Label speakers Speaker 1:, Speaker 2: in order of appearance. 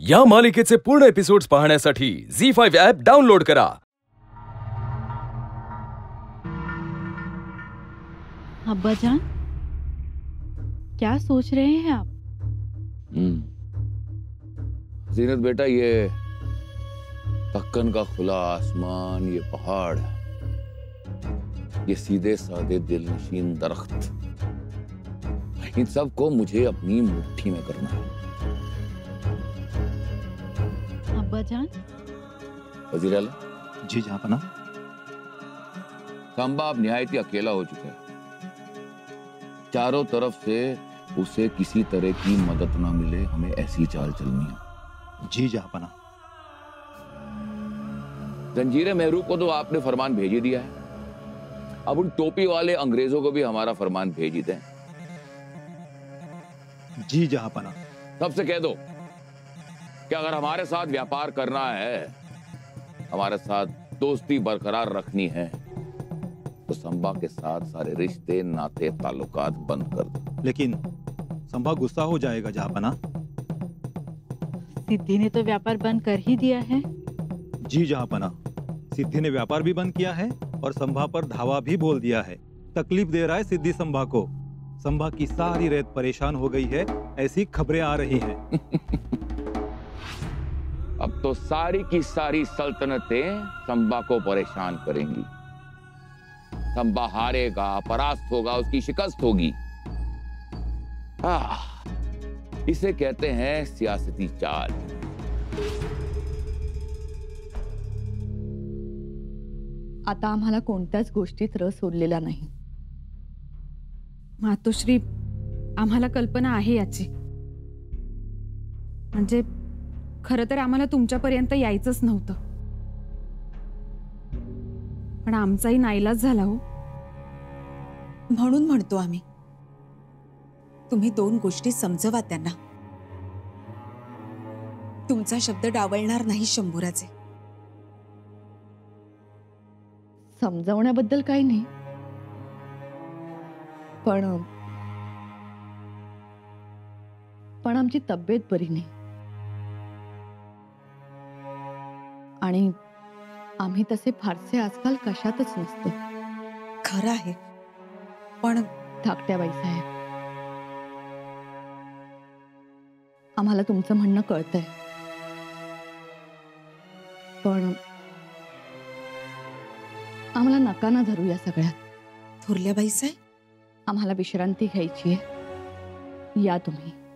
Speaker 1: या मालिकेचे पूर्ण एपिसोड्स पाहण्यासाठी झी5 ॲप डाउनलोड करा।
Speaker 2: अब्बाजान, क्या सोच रहे हैं आप?
Speaker 3: जीनत बेटा, ये दक्कन का खुला आसमान, ये पहाड़, ये सीधे साधे दिलनशीन दरख्त, इन सबको मुझे अपनी मुट्ठी में करना है।
Speaker 2: अब्बाजान,
Speaker 3: वजीर आला।
Speaker 4: जी जहां
Speaker 3: संबा अब निहायत ही अकेला हो चुका है। चारों तरफ से उसे किसी तरह की मदद ना मिले, हमें ऐसी चाल चलनी है।
Speaker 4: जी जहां
Speaker 3: जंजीरे महरूब को तो आपने फरमान भेज ही दिया है, अब उन टोपी वाले अंग्रेजों को भी हमारा फरमान भेज ही दें।
Speaker 4: जी जहां
Speaker 3: सबसे कह दो कि अगर हमारे साथ व्यापार करना है, हमारे साथ दोस्ती बरकरार रखनी है, तो संबा के साथ सारे रिश्ते नाते ताल्लुकात बंद कर दो।
Speaker 4: लेकिन संभा गुस्सा हो जाएगा जहां
Speaker 2: सिद्धि ने तो व्यापार बंद कर ही दिया है।
Speaker 4: जी जहां सिद्धि ने व्यापार भी बंद किया है और संभा पर धावा भी बोल दिया है। तकलीफ दे रहा है सिद्धि संभा को। संभा की सारी रेत परेशान हो गई है, ऐसी खबरें आ रही हैं।
Speaker 3: अब तो सारी की सारी सल्तनतें संबा को परेशान करेंगी। संबा हारेगा, परास्त होगा, उसकी शिकस्त होगी। इसे कहते हैं सियासती चाल।
Speaker 5: आता आम्हाला कोणत्याच गोष्टीत रस उरलेला नाही।
Speaker 6: मातोश्री, आम्हाला कल्पना आहे याची। म्हणजे खरं तर आम्हाला तुमच्यापर्यंत यायचंच नव्हतं, पण आमचाही नाईलाज झाला हो।
Speaker 7: म्हणून म्हणतो आम्ही, तुम्ही दोन गोष्टी समजवा त्यांना। तुमचा शब्द डावलणार नाही शंभूराचे।
Speaker 5: समजावण्याबद्दल काही नाही, पण आमची तब्येत बरी नाही आणि आम्ही तसे फारसे आजकाल कशातच नसतो।
Speaker 7: खरं आहे, पण
Speaker 5: धाकट्या बाई साहेब, आम्हाला तुमचं म्हणणं कळतंय, पण आम्हाला नका ना धरू या सगळ्यात।
Speaker 7: थोरल्या बाई साहेब,
Speaker 5: आम्हाला विश्रांती घ्यायची आहे, या तुम्ही।